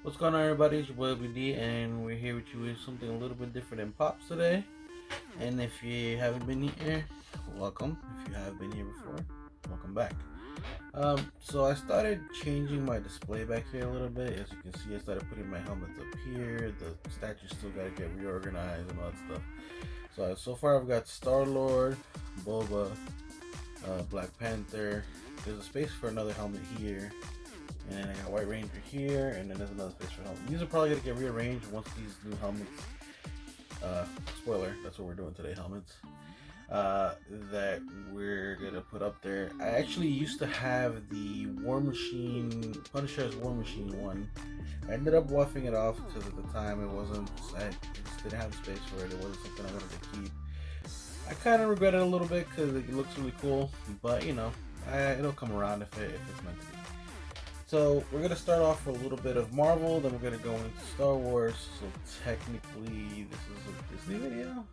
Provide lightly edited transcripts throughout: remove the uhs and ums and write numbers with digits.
What's going on, everybody? It's your boy BD, and we're here with you with something a little bit different than Pops today. And if you haven't been here, welcome. If you have been here before, welcome back. So I started changing my display back here a little bit. As you can see, I started putting my helmets up here. The statues still gotta get reorganized and all that stuff. So far I've got Star-Lord, Boba, Black Panther. There's a space for another helmet here. And then I got White Ranger here, and then there's another space for helmet. These are probably gonna get rearranged once these new helmets. Spoiler, that's what we're doing today, helmets. That we're gonna put up there. I actually used to have the War Machine, Punisher's War Machine one. I ended up waffing it off because at the time I just didn't have the space for it. It wasn't something I wanted to keep. I kind of regret it a little bit because it looks really cool, but you know, it'll come around if it's meant to be. So we're gonna start off with a little bit of Marvel, then we're gonna go into Star Wars. So technically, this is a Disney video.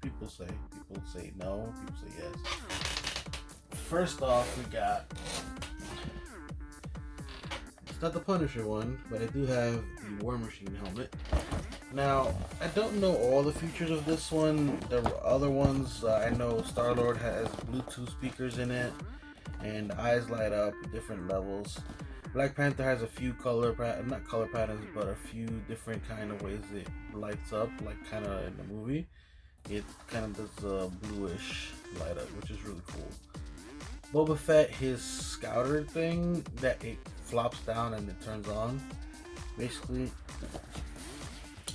People say no, people say yes. First off, we got. It's not the Punisher one, but I do have the War Machine helmet. Now, I don't know all the features of this one. The other ones, I know Star-Lord has Bluetooth speakers in it, and eyes light up at different levels. Black Panther has a few not color patterns, but a few different kind of ways it lights up, like kind of in the movie. It kind of does a bluish light up, which is really cool. Boba Fett, his scouter thing, that it flops down and it turns on. Basically,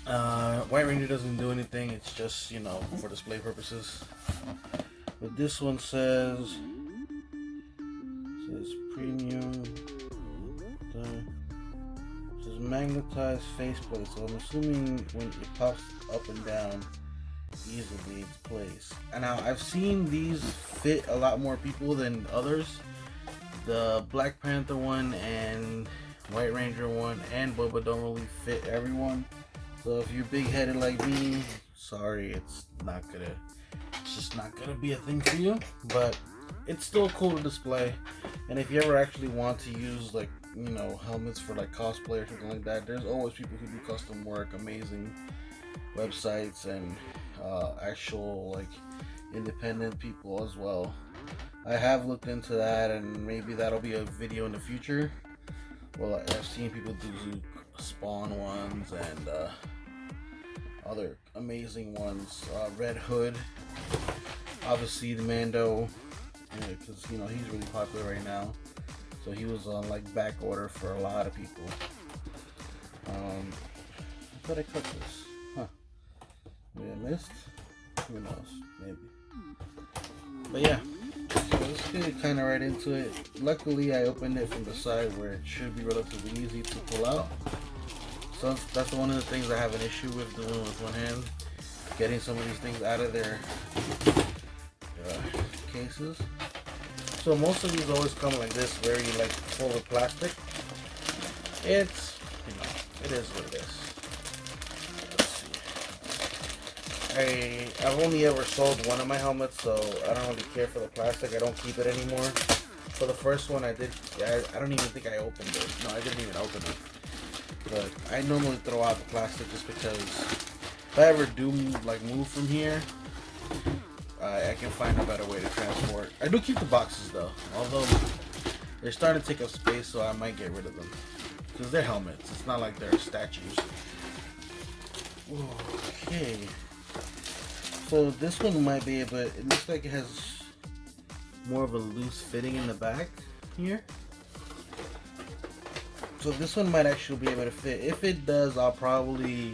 White Ranger doesn't do anything. It's just, for display purposes. But this one says premium. It says magnetized faceplate. So I'm assuming when it pops up and down easily, it's placed. And now I've seen these fit a lot more people than others. The Black Panther one and White Ranger one and Boba don't really fit everyone. So if you're big-headed like me, sorry, it's just not gonna be a thing for you. But it's still cool to display. And if you ever actually want to use helmets for like cosplay or something like that, there's always people who do custom work, amazing websites, and actual independent people as well. I have looked into that, and maybe that'll be a video in the future. Well, I've seen people do Spawn ones and other amazing ones. Red Hood, obviously the Mando, because he's really popular right now. So he was on back order for a lot of people. I thought I cut this. Huh. Maybe I missed? Who knows? Maybe. But yeah. So let's get kind of right into it. Luckily, I opened it from the side where it should be relatively easy to pull out. So that's one of the things I have an issue with doing with one hand. Getting some of these things out of their cases. So most of these always come like this, very full of plastic. It's, it is what it is. Let's see. I've only ever sold one of my helmets, so I don't really care for the plastic. I don't keep it anymore. For the first one I did, I don't even think I opened it. No, I didn't even open it. But I normally throw out the plastic just because if I ever do move from here, I can find a better way to transport. I do keep the boxes though, although they're starting to take up space, so I might get rid of them because they're helmets. It's not like they're statues. Okay, so this one might be, but it looks like it has more of a loose fitting in the back here. So this one might actually be able to fit. If it does, I'll probably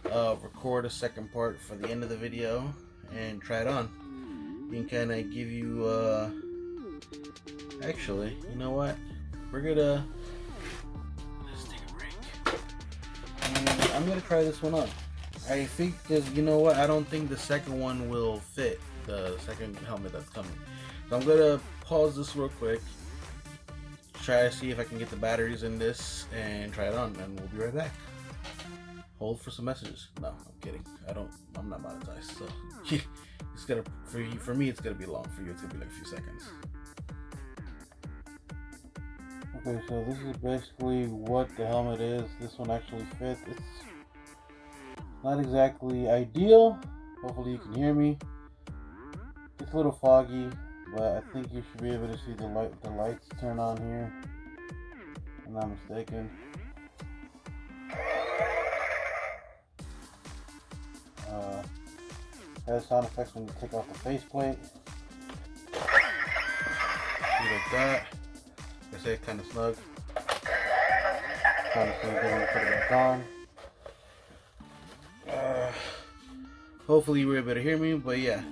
record a second part for the end of the video and try it on. You can kind of give you actually, you know what, we're gonna let's take a break, and I'm gonna try this one on. I think because you know what, I don't think the second one will fit, the second helmet that's coming. So I'm gonna pause this real quick, try to see if I can get the batteries in this and try it on, and we'll be right back. Hold for some messages. No, I'm kidding. I'm not monetized, so it's gonna for me it's gonna be long. For you, it's gonna be like a few seconds. Okay, so this is basically what the helmet is. This one actually fits. It's not exactly ideal. Hopefully you can hear me. It's a little foggy, but I think you should be able to see the lights turn on here. If I'm not mistaken. Has sound effects when you take off the faceplate. See like that. I say it's kind of snug. Kind of snug when you put it back on. Hopefully you were able to hear me, but yeah.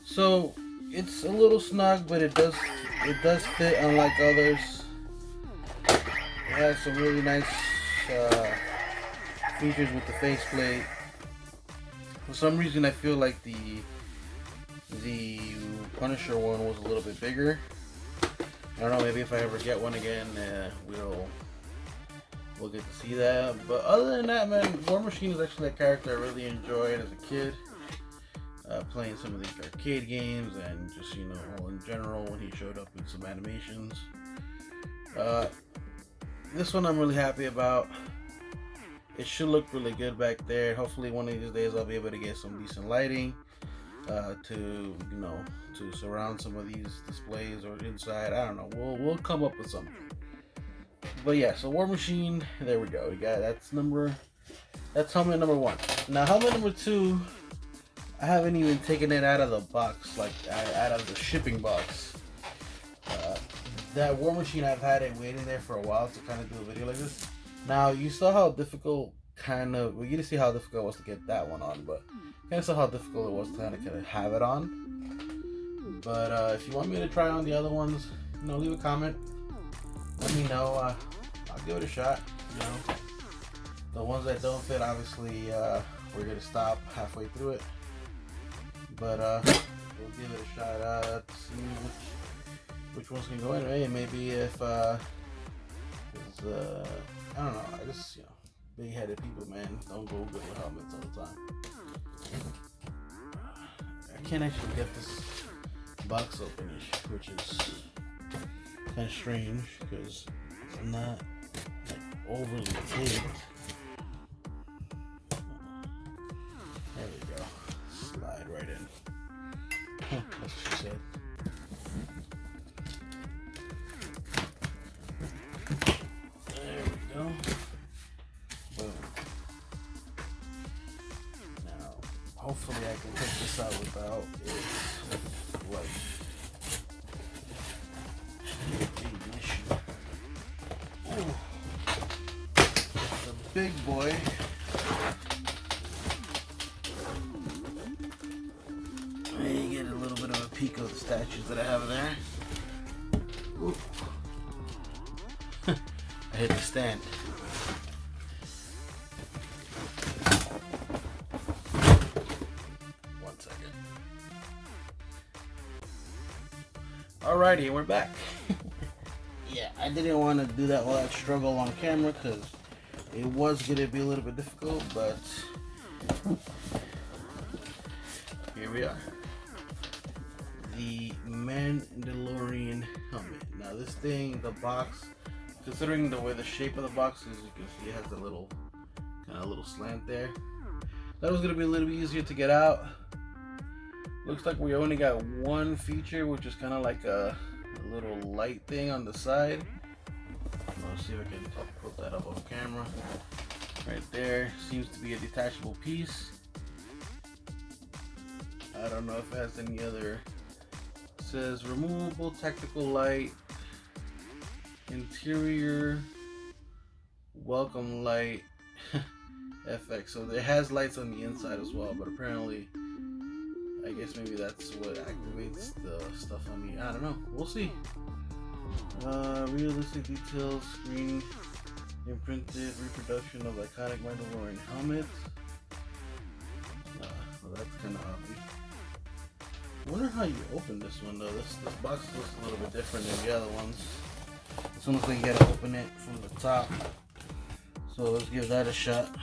So it's a little snug, but it does fit unlike others. It has some really nice features with the faceplate. For some reason, I feel like the Punisher one was a little bit bigger. I don't know. Maybe if I ever get one again, we'll get to see that. But other than that, man, War Machine is actually a character I really enjoyed as a kid. Playing some of these arcade games and just, you know, in general when he showed up in some animations. This one I'm really happy about. It should look really good back there. Hopefully one of these days I'll be able to get some decent lighting to surround some of these displays or inside. I don't know. We'll come up with something. But yeah, so War Machine, there we go. We got that's helmet number 1. Now helmet number 2, I haven't even taken it out of the box, like out of the shipping box. That War Machine, I've had it waiting there for a while to kind of do a video like this. Now you saw how difficult we get to see how difficult it was to get that one on, but kind of saw how difficult it was to kind of have it on. But if you want me to try on the other ones, you know, leave a comment. Let me know. I'll give it a shot. You know, the ones that don't fit, obviously, we're gonna stop halfway through it. But we'll give it a shot to see which ones can go in. Hey, maybe if I don't know. I just, you know, big-headed people, man, don't go good with helmets all the time. I can't actually get this box open, which is kind of strange because I'm not like overly taped. There we go. Slide right in. That's what she said. There we go. Boom. Now, hopefully I can take this out without it, like, the big boy. There you get a little bit of a peek of the statues that I have there. Ooh. I hit the stand. One second. Alrighty, we're back. Yeah, I didn't want to do that while I struggle on camera because it was going to be a little bit difficult, but here we are. The Mandalorian helmet. Now this thing, the box, considering the way the shape of the box is, you can see it has a little slant there. That was going to be a little bit easier to get out. Looks like we only got one feature, which is kind of like a little light thing on the side. Let's see if I can put that up on camera. Right there seems to be a detachable piece. I don't know if it has any other. It says removable tactical light, interior welcome light, FX. So it has lights on the inside as well, but apparently I guess maybe that's what activates the stuff on the, I don't know, we'll see. Realistic details, screen imprinted reproduction of iconic Mandalorian helmet. Well, that's kind of obvious. I wonder how you open this one though. This box looks a little bit different than the other ones. This one looks like you gotta open it from the top. So let's give that a shot.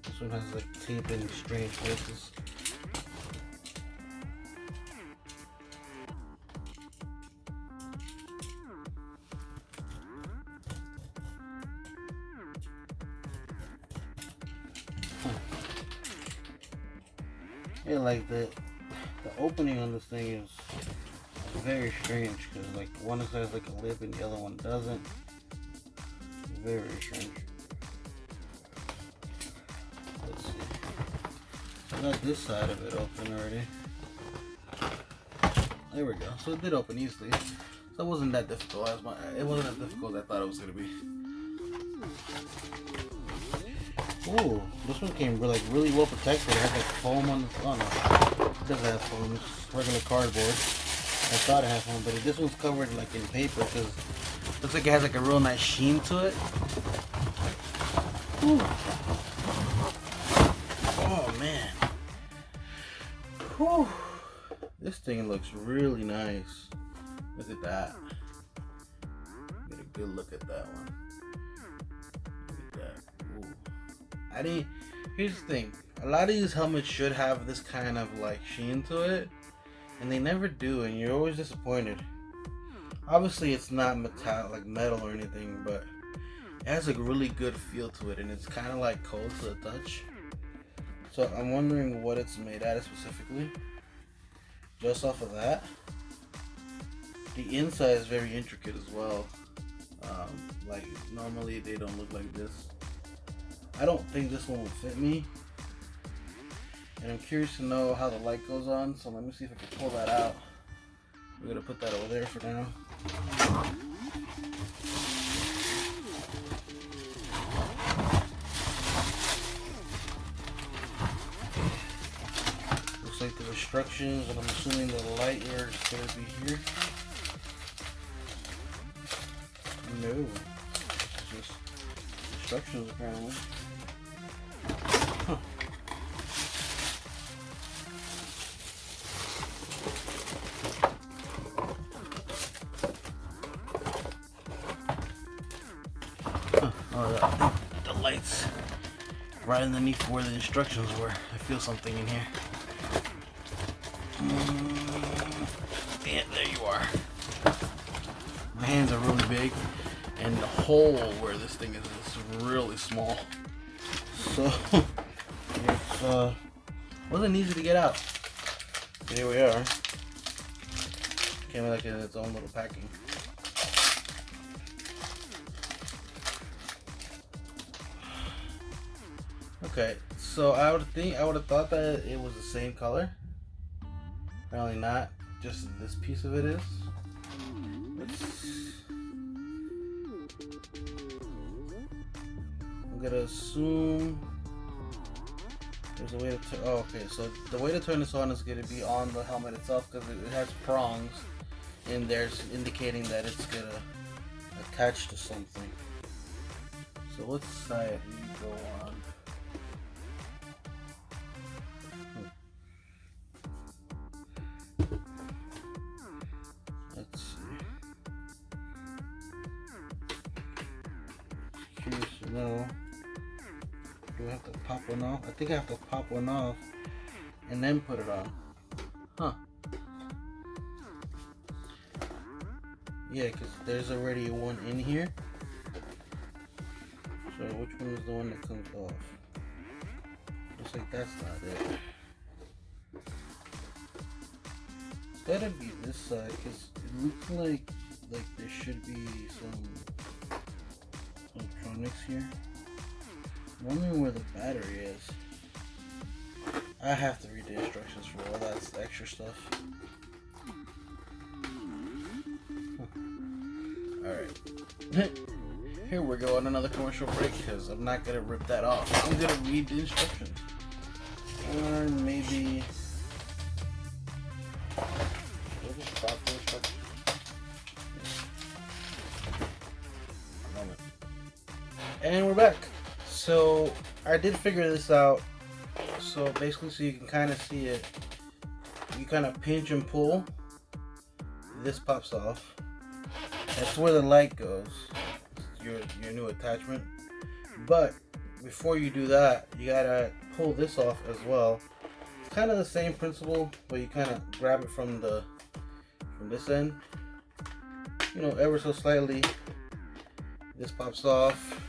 This one has like tape in strange places. Yeah, like the opening on this thing is very strange because like one has like a lip and the other one doesn't. Very, very strange. Let's see. I got this side of it open already. There we go. So it did open easily. So it wasn't that difficult it wasn't as difficult as I thought it was gonna be. Ooh, this one came like really well protected. It had like foam on the front. It doesn't have foam, it's regular cardboard. I thought it had foam, but this one's covered like in paper because it looks like it has like a real nice sheen to it. Ooh. Oh man. Whew. This thing looks really nice. Look at that. Get a good look at that one. Look at that. Ooh. Here's the thing. A lot of these helmets should have this kind of like sheen to it, and they never do, and you're always disappointed. Obviously, it's not metal or anything, but it has a really good feel to it, and it's kind of like cold to the touch. So I'm wondering what it's made out of specifically. Just off of that, the inside is very intricate as well. Like normally they don't look like this. I don't think this one would fit me, and I'm curious to know how the light goes on. So let me see if I can pull that out. We're gonna put that over there for now. Looks like the instructions, and I'm assuming the light here is gonna be here. No, it's just instructions apparently. Huh. Oh, the lights right underneath where the instructions were. I feel something in here. And there you are. My hands are really big, and the hole where this thing is really small. So it wasn't easy to get out. Here we are. Came like in its own little packing. Okay, so I would have thought that it was the same color. Apparently not. Just this piece of it is. I'm gonna assume there's a way to turn. Oh, okay. So the way to turn this on is gonna be on the helmet itself because it has prongs in there, indicating that it's gonna attach to something. So what side do you go on? Let's see. Curious to know. Do I have to pop one off? I think I have to pop one off and then put it on. Huh. Yeah, because there's already one in here. So which one is the one that comes off? Looks like that's not it. It's gotta be this side because it looks like there should be some electronics here. I'm wondering where the battery is. I have to read the instructions for all that extra stuff. Alright. Here we go on another commercial break because I'm not going to rip that off. I'm going to read the instructions. Or maybe... I'll just stop the instructions. And we're back. So I did figure this out. So basically, so you can kind of see it, you kind of pinch and pull. This pops off. That's where the light goes. Your new attachment. But before you do that, you gotta pull this off as well. It's kind of the same principle, but you kind of grab it from this end. You know, ever so slightly. This pops off.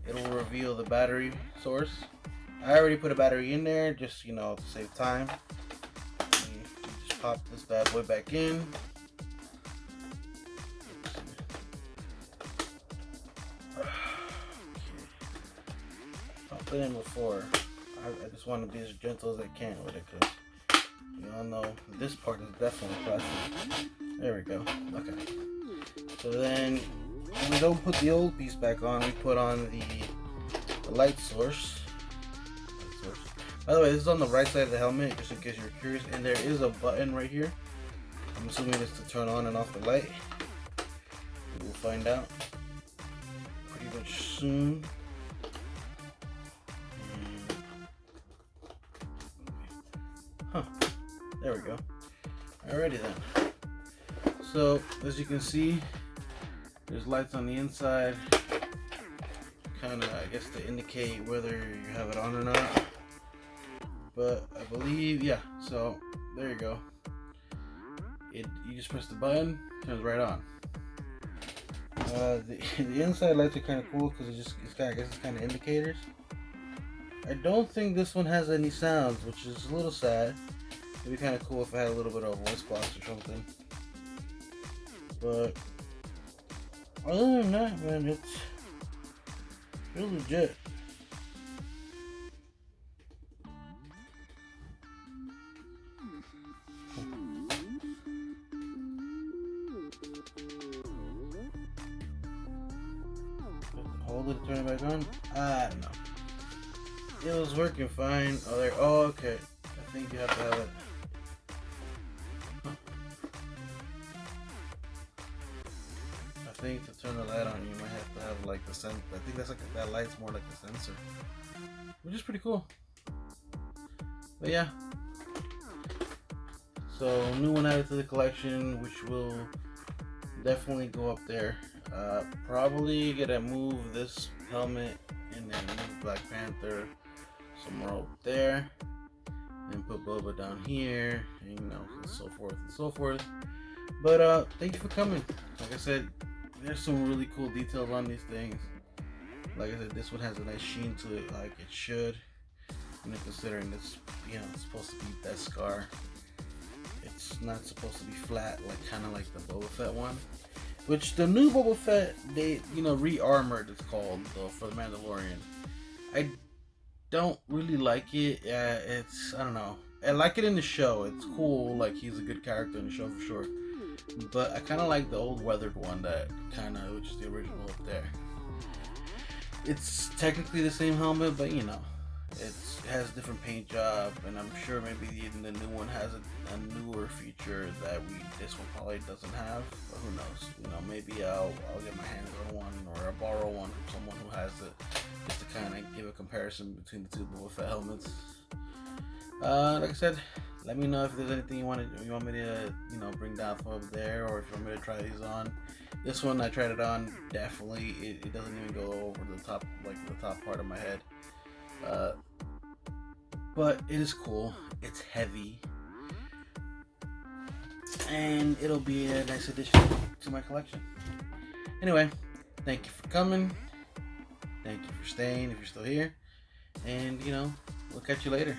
It'll reveal the battery source. I already put a battery in there, just to save time. You just pop this bad boy back in. I'll put it in before. I just want to be as gentle as I can with it, because you all know this part is definitely plastic. There we go. Okay. So then, when we don't put the old piece back on, we put on the light source. By the way, this is on the right side of the helmet, just in case you're curious. And there is a button right here. I'm assuming it's to turn on and off the light. We'll find out pretty much soon. There we go. Alrighty then. So, as you can see, there's lights on the inside. Kind of, I guess, to indicate whether you have it on or not. But I believe, yeah. So there you go. You just press the button, turns right on. The inside lights are kind of cool because I guess it's kind of indicators. I don't think this one has any sounds, which is a little sad. It'd be kind of cool if I had a little bit of voice box or something. But other than that, man, it's real legit. Hold it, turn it back on. I don't know. It was working fine. Oh, there. Oh, okay. I think you have to have it. I think to turn the light on, you might have to have like the sensor. I think that's like that light's more like the sensor, which is pretty cool. But yeah. So new one added to the collection, which will definitely go up there. Probably gonna move this helmet and then move Black Panther somewhere up there, and put Boba down here, and and so forth and so forth. But thank you for coming. Like I said, there's some really cool details on these things. Like I said, this one has a nice sheen to it, like it should. Considering this, it's supposed to be Beskar. It's not supposed to be flat, kind of like the Boba Fett one. Which the new Boba Fett, they re-armored, it's called, though, for the Mandalorian. I don't really like it. I don't know. I like it in the show. It's cool. Like, he's a good character in the show for sure. But I kind of like the old weathered one, which is the original up there. It's technically the same helmet, but it has a different paint job, and I'm sure maybe even the new one has a newer feature that this one probably doesn't have. But who knows? Maybe I'll get my hands on one, or I'll borrow one from someone who has it, just to kind of give a comparison between the two Boba Fett helmets. Like I said, let me know if there's anything you want me to bring down from over there, or if you want me to try these on. This one I tried it on, definitely it doesn't even go over the top, like the top part of my head. But it is cool. It's heavy, and it'll be a nice addition to my collection. Anyway, thank you for coming. Thank you for staying if you're still here, and we'll catch you later.